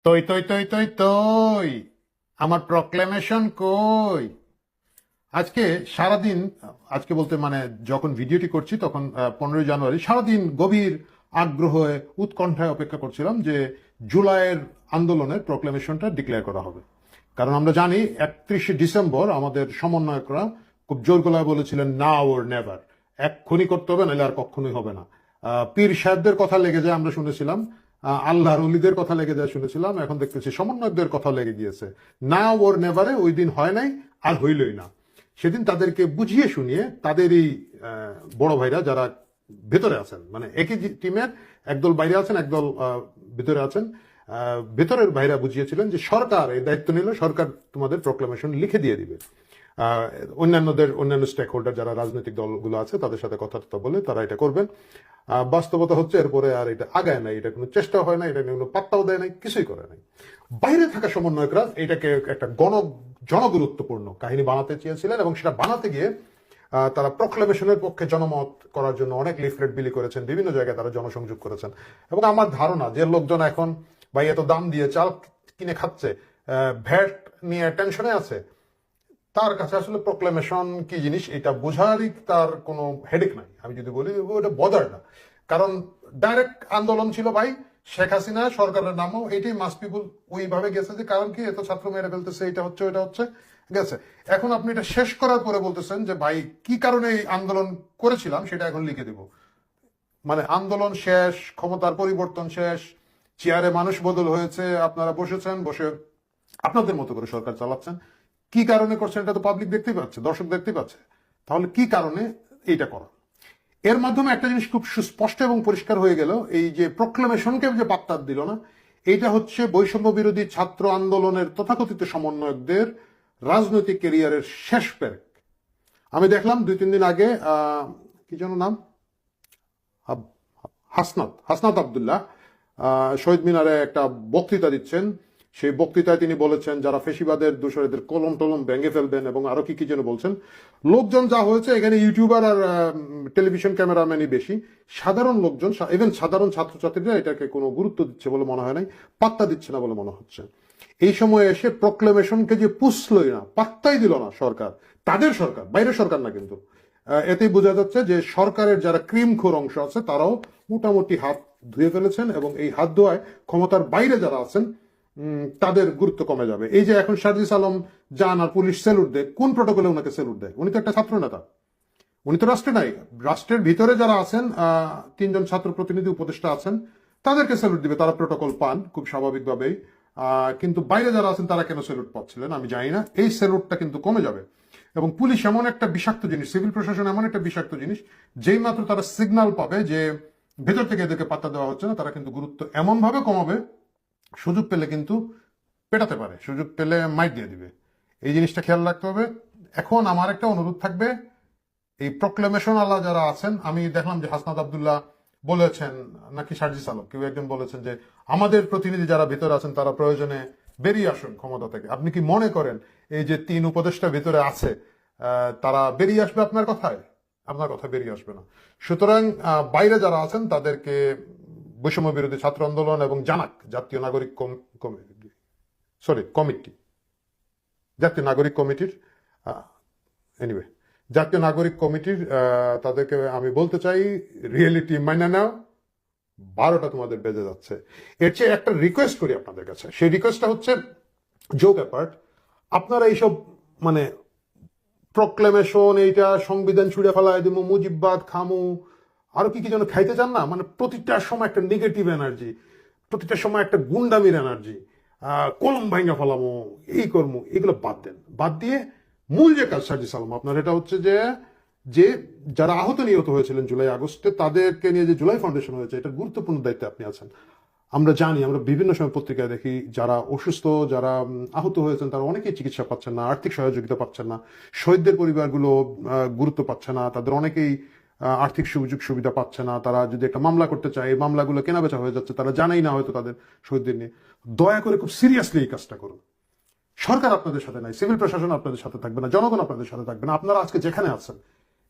তই তই তই তই তই আমার প্রক্লেমেশন কই? আজকে সারাদিন, আজকে বলতে মানে যখন ভিডিওটি করছি তখন 15ই জানুয়ারি, সারাদিন গভীর আগ্রহে উৎকণ্ঠায় অপেক্ষা করছিলাম যে জুলাইয়ের আন্দোলনের প্রক্লেমেশনটা ডিক্লেয়ার করা হবে। কারণ আমরা জানি 31শে ডিসেম্বর আমাদের সমন্বয়করা খুব জোর গলায় বলেছিলেন নাও ওর নেভার, এক্ষুনি করতে হবে, নাহলে আর কখনোই হবে না। পীর সাহেবদের কথা লেগে যায় আমরা শুনেছিলাম, আল্লাহর অলিদের কথা লেগে যায় শুনেছিলাম, এখন দেখতেছি সমন্বয়কদের কথা লেগে গিয়েছে। নাও ওর নেভারে ওই দিন হয় নাই, আর হইলই না। সেদিন তাদেরকে বুঝিয়ে শুনিয়ে তাদেরই বড় ভাইরা যারা ভেতরে আছেন, মানে একই টিমের একদল বাইরে আছেন, একদল ভেতরে আছেন, ভেতরের ভাইরা বুঝিয়েছিলেন যে সরকার এই দায়িত্ব নিল, সরকার তোমাদের প্রক্লেমেশন লিখে দিয়ে দিবে। অন্যান্য স্টেক হোল্ডার যারা রাজনৈতিক দলগুলো আছে তাদের সাথে কথা বলে তারা এটা করবেন। বাস্তবতা হচ্ছে এরপরে আর এটা আগায় নাই, এটা কোনো চেষ্টা হয় না, এটা কোনো পাত্তাও দেয় নাই, কিছুই করে নাই। বাইরে থাকা সমন্বয়করা এটাকে একটা জনগুরুত্বপূর্ণ কাহিনী বানাতে চেয়েছিলেন, এবং সেটা বানাতে গিয়ে তারা প্রক্লেমেশনের পক্ষে জনমত করার জন্য অনেক লিফলেট বিলি করেছেন, বিভিন্ন জায়গায় তারা জনসংযোগ করেছেন। এবং আমার ধারণা যে লোকজন এখন ভাই এত দাম দিয়ে চাল কিনে খাচ্ছে, ভ্যাট নিয়ে টেনশনে আছে, তার কাছে আসলে প্রক্লেমেশন কি জিনিস এটা বোঝারই তার কোনো হেডেক নাই। আমি যদি বলি ওটা বদার না, কারণ ডাইরেক্ট আন্দোলন ছিল ভাই। শেখ হাসিনা সরকারের নামও এটাই মাস পিপুল ওইভাবে গেছে যে কারণ কি এত ছাত্র মেরে ফেলতেছে, এটা হচ্ছে ওইটা হচ্ছে গেছে। এখন আপনি এটা শেষ করার পরে বলতেছেন যে ভাই কি কারণে এই আন্দোলন করেছিলাম সেটা এখন লিখে দিব। মানে আন্দোলন শেষ, ক্ষমতার পরিবর্তন শেষ, চেয়ারে মানুষ বদল হয়েছে, আপনারা বসেছেন, বসে আপনাদের মতো করে সরকার চালাচ্ছেন। কি কারণে করছেন এটা তো পাবলিক দেখতেই পাচ্ছে, দর্শক দেখতেই পাচ্ছে। তাহলে কি কারণে এইটা করা? এর মাধ্যমে একটা জিনিস খুব সুস্পষ্ট এবং পরিষ্কার হয়ে গেল, এই যে প্রক্লেমেশনকে যে পাত্তা দিল না, এইটা হচ্ছে বৈষম্য বিরোধী ছাত্র আন্দোলনের তথাকথিত সমন্বয়কদের রাজনৈতিক ক্যারিয়ারের শেষ পেরেক। আমি দেখলাম 2-3 দিন আগে কি যেন নাম, হাসনাত আবদুল্লাহ শহীদ মিনারে একটা বক্তৃতা দিচ্ছেন। সেই বক্তৃতায় তিনি বলেছেন যারা ফেসিবাদের দোষরদের কলম টলম ভেঙে ফেলবেন, এবং আরো কি কি যেন বলছেন। লোকজন যা হয়েছে এখানে ইউটিউবার আর টেলিভিশন ক্যামেরাম্যানই বেশি, সাধারণ লোকজন, ইভেন সাধারণ ছাত্রছাত্রীরা এটাকে কোনো গুরুত্ব দিচ্ছে বলে মনে হয় নাই, পাত্তা দিচ্ছে না বলে মনে হচ্ছে। এই সময় এসে প্রক্লেমেশনকে যে পুষলই না, পাত্তাই দিল না সরকার, তাদের সরকার, বাইরের সরকার না কিন্তু। এতেই বোঝা যাচ্ছে যে সরকারের যারা ক্রিমখোর অংশ আছে তারাও মোটামুটি হাত ধুয়ে ফেলেছেন, এবং এই হাত ধোয়ায় ক্ষমতার বাইরে যারা আছেন তাদের গুরুত্ব কমে যাবে। এই যে এখন সার্জিস আলম যান আর পুলিশ স্যালুট দেয়, কোন প্রটোকলে ওনাকে স্যালুট দেয়? উনি তো একটা ছাত্র নেতা, উনি তো রাষ্ট্রে নাই। রাষ্ট্রের ভিতরে যারা আছেন 3জন ছাত্র প্রতিনিধি উপদেষ্টা আছেন, তাদেরকে স্যালুট দিবে, তারা প্রটোকল পান খুব স্বাভাবিকভাবেই। কিন্তু বাইরে যারা আছেন তারা কেন স্যালুট পাচ্ছিলেন আমি জানি না। এই স্যালুটটা কিন্তু কমে যাবে। এবং পুলিশ এমন একটা বিষাক্ত জিনিস, সিভিল প্রশাসন এমন একটা বিষাক্ত জিনিস, যেই মাত্র তারা সিগন্যাল পাবে যে ভেতর থেকে এদেরকে পাত্তা দেওয়া হচ্ছে না, তারা কিন্তু গুরুত্ব এমন ভাবে কমাবে, সুযোগ পেলে কিন্তু পেটাতে পারে, সুযোগ পেলে মাইট দিয়ে দিবে। এই জিনিসটা খেয়াল রাখতে হবে। এখন আমার একটা অনুরোধ থাকবে, এই প্রক্লেমেশন আল্লাহ যারা আছেন, আমি দেখলাম যে হাসনাত আবদুল্লাহ বলেছেন, নাকি সার্জিস আলম কেউ একজন বলেছেন যে আমাদের প্রতিনিধি যারা ভেতরে আছেন তারা প্রয়োজনে বেরিয়ে আসুন ক্ষমতা থেকে। আপনি কি মনে করেন এই যে 3 উপদেষ্টা ভেতরে আছে তারা বেরিয়ে আসবে আপনার কথায়? আপনার কথা বেরিয়ে আসবে না। সুতরাং বাইরে যারা আছেন তাদেরকে বৈষম্য বিরোধী ছাত্র আন্দোলন এবং জানাক জাতীয় নাগরিক কমিটি, জাতীয় নাগরিক কমিটির এনিওয়ে জাতীয় নাগরিক কমিটির তাদেরকে আমি বলতে চাই, রিয়েলিটি মাইনা নাও, 12টা তোমাদের বেজে যাচ্ছে। এর চেয়ে একটা রিকোয়েস্ট করি আপনাদের কাছে, সেই রিকোয়েস্টটা হচ্ছে জোক অ্যাপার্ট, আপনারা এইসব মানে প্রক্লেমেশন, এইটা সংবিধান ছুড়ে ফেলায় দিব, মুজিববাদ খামু, আরো কি কি যেন খাইতে চান না, মানে প্রতিটার সময় একটা নেগেটিভ এনার্জি, প্রতিটার সময় একটা গুন্ডামির এনার্জি, কলম ভাঙ্গা ফেলামো, এই কর্মু, এগুলো বাদ দেন। বাদ দিয়ে মূল যে কাজ সার্জিস আলম আপনার, এটা হচ্ছে যে যে যারা আহত নিহত হয়েছিলেন জুলাই আগস্টে, তাদেরকে নিয়ে যে জুলাই ফাউন্ডেশন হয়েছে, এটা গুরুত্বপূর্ণ দায়িত্বে আপনি আছেন। আমরা জানি, আমরা বিভিন্ন সময় পত্রিকায় দেখি যারা অসুস্থ, যারা আহত হয়েছেন তারা অনেকেই চিকিৎসা পাচ্ছেন না, আর্থিক সহযোগিতা পাচ্ছেন না, শহীদদের পরিবারগুলো গুরুত্ব পাচ্ছে না, তাদের অনেকেই আর্থিক সুযোগ সুবিধা পাচ্ছে না। তারা যদি একটা মামলা করতে চায়, এই মামলাগুলো কেনাবেচা হয়ে যাচ্ছে, তারা জানেই না হয়তো তাদের শহীদদের নিয়ে। দয়া করে খুব সিরিয়াসলি এই কাজটা করুন। সরকার আপনাদের সাথে নাই, সিভিল প্রশাসন আপনাদের সাথে থাকবে না, জনগণ আপনাদের সাথে থাকবে না। আপনারা আজকে যেখানে আছেন,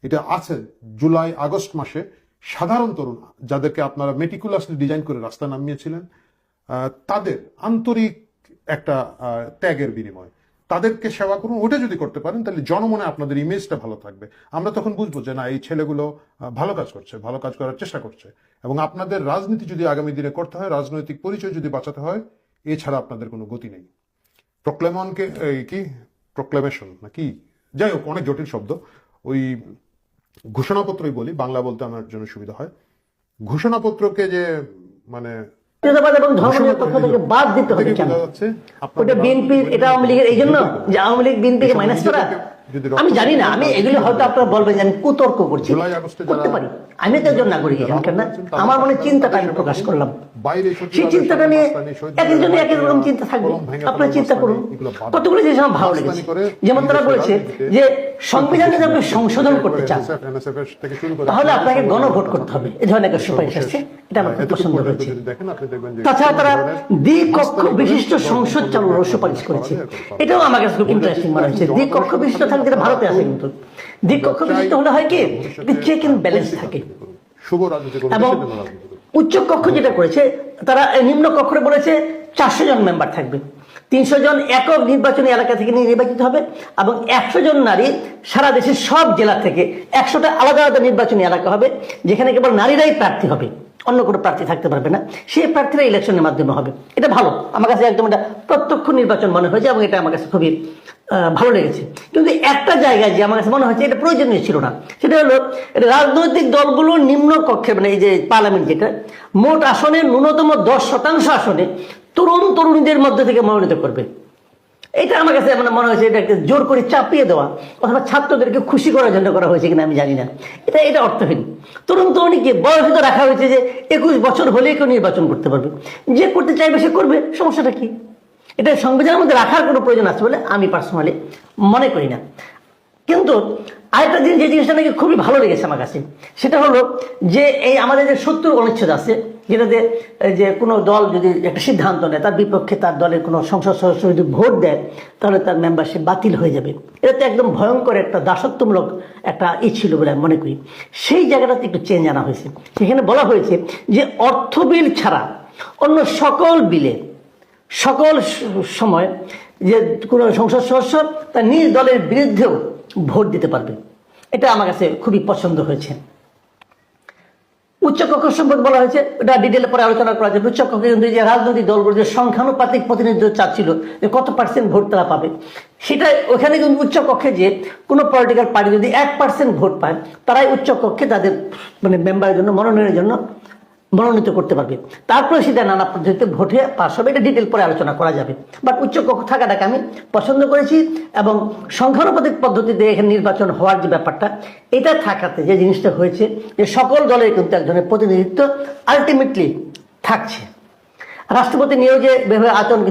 এটা আছেন জুলাই আগস্ট মাসে সাধারণ তরুণ যাদেরকে আপনারা মেটিকুলাসলি ডিজাইন করে রাস্তায় নামিয়েছিলেন, তাদের আন্তরিক একটা ত্যাগের বিনিময় তাদেরকে সেবা করুন। ওটা যদি করতে পারেন তাহলে জনমনে আপনাদের ইমেজটা ভালো থাকবে। আমরা তখন বুঝবো যে না, এই ছেলেগুলো ভালো কাজ করছে, ভালো কাজ করার চেষ্টা করছে। এবং আপনাদের রাজনীতি যদি আগামী দিনে করতে হয়, রাজনৈতিক পরিচয় যদি বাঁচাতে হয়, এছাড়া আপনাদের কোনো গতি নেই। প্রক্লেমনকে কি প্রক্লেমেশন নাকি, যাই হোক, অনেক জটিল শব্দ। ওই ঘোষণাপত্রই বলি, বাংলা বলতে আমার জন্য সুবিধা হয়। ঘোষণাপত্রকে যে মানে এবং ধর্মের পক্ষ থেকে বাদ দিতে হবে কেন? ওটা বিএনপির, এটা আওয়ামী লীগের, এই জন্য যে আওয়ামী লীগ বিএনপিকে মাইনাস করা। আমি জানি না, আমি এগুলি হয়তো আপনারা বলবেন যে আমি কুতর্ক করছি, করতে পারি। আমি তো একজন নাগরিক এখানকার না, আমার মনে চিন্তাটা আমি প্রকাশ করলাম। সেই চিন্তাটা নিয়ে এক একজনে এক এক রকম চিন্তা থাকবে, আপনারা চিন্তা করুন। কতগুলো জিনিস আমার ভালো লেগেছে, যেমন তারা বলেছে যে সংবিধানে যদি আপনি সংশোধন করতে চান তাহলে আপনাকে গণভোট করতে হবে, এই ধরনের একটা সুপারিশ আসছে, এটা আমার খুব পছন্দ হয়েছে। তাছাড়া তারা দ্বিকক্ষ বিশিষ্ট সংসদ চালুর সুপারিশ করেছে, এটাও আমার কাছে খুব ইন্টারেস্টিং মনে হয়েছে। দ্বিকক্ষ বিশিষ্ট থাকলে যেটা ভারতে আছে, কিন্তু দ্বিকক্ষ বিশিষ্ট হলে হয় কি, চেক এন্ড ব্যালেন্স থাকে। এবং উচ্চ কক্ষ যেটা করেছে, তারা নিম্ন কক্ষে বলেছে 400 জন মেম্বার থাকবে, 300 জন একক নির্বাচনী এলাকা থেকে নির্বাচিত হবে, এবং 100 জন নারী সারা দেশের সব জেলা থেকে 100টা আলাদা আলাদা নির্বাচনী এলাকা হবে, যেখানে কেবল নারীরাই প্রার্থী হবে, অন্য কোনো প্রার্থী থাকতে পারবে না। সেই প্রার্থীরা ইলেকশনের মাধ্যমে হবে। এটা ভালো, আমার কাছে একদম এটা প্রত্যক্ষ নির্বাচন মনে হয়েছে, এবং এটা আমার কাছে খুবই ভালো লেগেছে। কিন্তু একটা জায়গায় যে আমার কাছে মনে হয়েছে এটা প্রয়োজনীয় ছিল না, সেটা হলো রাজনৈতিক দলগুলো নিম্ন কক্ষে, মানে এই যে পার্লামেন্ট, যেটা মোট আসনের ন্যূনতম 10% আসনে তরুণ তরুণীদের মধ্যে থেকে মনোনীত করবে। এটা আমার কাছে মনে হয়েছে এটা একটা জোর করে চাপিয়ে দেওয়া, অথবা ছাত্রদেরকে খুশি করার জন্য করা হয়েছে কিনা আমি জানি না। এটা অর্থহীন। তরুণ তরুণীকে বয়সে তো রাখা হয়েছে যে 21 বছর হলেই কেউ নির্বাচন করতে পারবে, যে করতে চাইবে সে করবে, সমস্যাটা কি? এটা সংবিধানের মধ্যে রাখার কোনো প্রয়োজন আছে বলে আমি পার্সোনালি মনে করি না। কিন্তু আরেকটা জিনিস, যে জিনিসটা নাকি খুবই ভালো লেগেছে আমার কাছে, সেটা হলো যে এই আমাদের যে 70 অনুচ্ছেদ আছে, যেটাতে যে কোনো দল যদি একটা সিদ্ধান্ত নেয়, তার বিপক্ষে তার দলের কোনো সংসদ সদস্য যদি ভোট দেয়, তাহলে তার মেম্বারশিপ বাতিল হয়ে যাবে। এটা তো একদম ভয়ঙ্কর একটা দাসত্বমূলক একটা ছিল বলে আমি মনে করি। সেই জায়গাটাতে একটু চেঞ্জ আনা হয়েছে। সেখানে বলা হয়েছে যে অর্থ বিল ছাড়া অন্য সকল বিলে, সকল সময় যে কোনো সংসদ সদস্য তার নিজ দলের বিরুদ্ধেও ভোট দিতে পারবে। এটা আমার কাছে খুবই পছন্দ হয়েছে। উচ্চকক্ষ সম্পর্কে বলা হয়েছে, এটা ডিটেলে পরে আলোচনা করা যাবে। উচ্চকক্ষে কিন্তু যে রাজনৈতিক দলগুলো যে সংখ্যানুপাতিক প্রতিনিধিত্ব চাচ্ছিল যে কত % ভোট তারা পাবে, সেটা ওখানে কিন্তু উচ্চকক্ষে যে কোনো পলিটিক্যাল পার্টি যদি 1% ভোট পায়, তারাই উচ্চকক্ষে তাদের মানে মেম্বারের জন্য মনোনয়নের জন্য মনোনীত করতে পারবে। তারপরে সেটা নানা পদ্ধতিতে ভোটে পাস হবে, এটা ডিটেল পরে আলোচনা করা যাবে। বাট উচ্চকক্ষ থাকাটাকে আমি পছন্দ করেছি, এবং সংখ্যানুপাতিক পদ্ধতিতে এখানে নির্বাচন হওয়ার যে ব্যাপারটা, এটা থাকাতে যে জিনিসটা হয়েছে যে সকল দলের কিন্তু একজনের প্রতিনিধিত্ব আলটিমেটলি থাকছে। রাষ্ট্রপতি নিয়োগে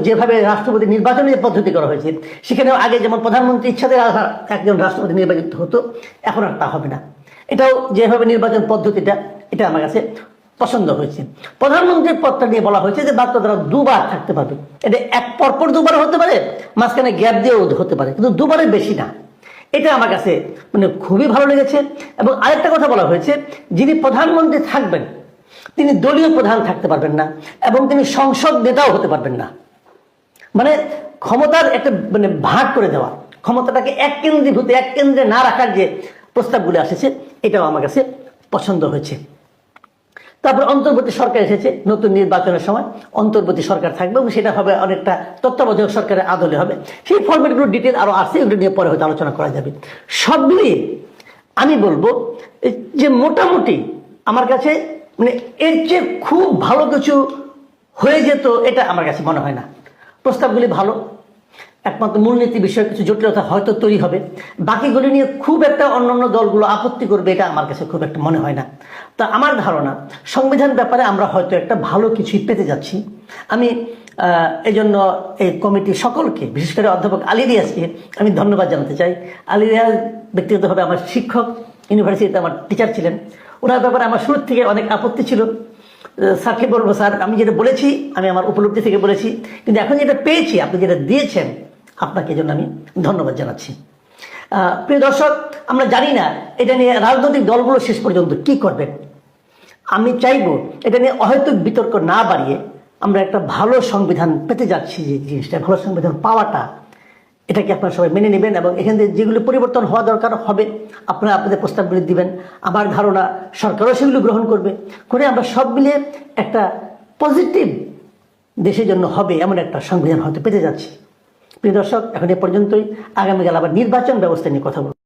যেভাবে রাষ্ট্রপতি নির্বাচনের যে পদ্ধতি করা হয়েছে, সেখানেও আগে যেমন প্রধানমন্ত্রী ইচ্ছাতে একজন রাষ্ট্রপতি নির্বাচিত হতো, এখন আর তা হবে না। এটাও যেভাবে নির্বাচন পদ্ধতিটা, এটা আমার কাছে পছন্দ হয়েছে। প্রধানমন্ত্রীর পদটা নিয়ে বলা হয়েছে যে মাত্র তারা 2 বার থাকতে পারবে। এটা এক পরপর 2 বার হতে পারে, মাঝখানে গ্যাপ দিয়েও হতে পারে, কিন্তু 2 বারের বেশি না। এটা আমার কাছে মানে খুবই ভালো লেগেছে। এবং আরেকটা কথা বলা হয়েছে, যিনি প্রধানমন্ত্রী থাকবেন তিনি দলীয় প্রধান থাকতে পারবেন না, এবং তিনি সংসদ নেতাও হতে পারবেন না। মানে ক্ষমতার একটা মানে ভাগ করে দেওয়া, ক্ষমতাটাকে এক কেন্দ্রে না রাখার যে প্রস্তাবগুলো এসেছে, এটাও আমার কাছে পছন্দ হয়েছে। তারপর অন্তর্বর্তী সরকার এসেছে, নতুন নির্বাচনের সময় অন্তর্বর্তী সরকার থাকবে, এবং সেটা হবে অনেকটা তত্ত্বাবধায়ক সরকারের আদলে হবে। সেই ফরম্যাটগুলো ডিটেল আরো আছে, এগুলো নিয়ে পরে হয়তো আলোচনা করা যাবে। সব মিলিয়ে আমি বলবো যে মোটামুটি আমার কাছে মানে এর চেয়ে খুব ভালো কিছু হয়ে যেত এটা আমার কাছে মনে হয় না। প্রস্তাবগুলি ভালো, একমাত্র মূলনীতি বিষয়ে কিছু জটিলতা হয়তো তৈরি হবে, বাকিগুলি নিয়ে খুব একটা অন্যান্য দলগুলো আপত্তি করবে এটা আমার কাছে খুব একটা মনে হয় না। তা আমার ধারণা সংবিধান ব্যাপারে আমরা হয়তো একটা ভালো কিছুই পেতে যাচ্ছি। আমি এই জন্য এই কমিটির সকলকে, বিশেষ করে অধ্যাপক আলী রিয়াজকে আমি ধন্যবাদ জানাতে চাই। আলী রিয়াজ ব্যক্তিগতভাবে আমার শিক্ষক, ইউনিভার্সিটিতে আমার টিচার ছিলেন। ওনার ব্যাপারে আমার শুরু থেকে অনেক আপত্তি ছিল। স্যারকে বলবো, স্যার আমি যেটা বলেছি আমি আমার উপলব্ধি থেকে বলেছি, কিন্তু এখন যেটা পেয়েছি, আপনি যেটা দিয়েছেন, আপনাকে জন্য আমি ধন্যবাদ জানাচ্ছি। প্রিয় দর্শক, আমরা জানি না এটা নিয়ে রাজনৈতিক দলগুলো শেষ পর্যন্ত কি করবে। আমি চাইবো এটা নিয়ে অহেতুক বিতর্ক না বাড়িয়ে আমরা একটা ভালো সংবিধান পেতে যাচ্ছি, যে জিনিসটা ভালো সংবিধান পাওয়াটা, এটাকে আপনারা সবাই মেনে নেবেন এবং এখান থেকে যেগুলো পরিবর্তন হওয়া দরকার হবে আপনারা আপনাদের প্রস্তাবগুলি দিবেন। আমার ধারণা সরকারও সেগুলো গ্রহণ করবে, করে আমরা সব মিলিয়ে একটা পজিটিভ দেশের জন্য হবে এমন একটা সংবিধান হয়তো পেতে যাচ্ছি। প্রিয় দর্শক, এখন এ পর্যন্তই। আগামীকাল আবার নির্বাচন ব্যবস্থা নিয়ে কথা বলব।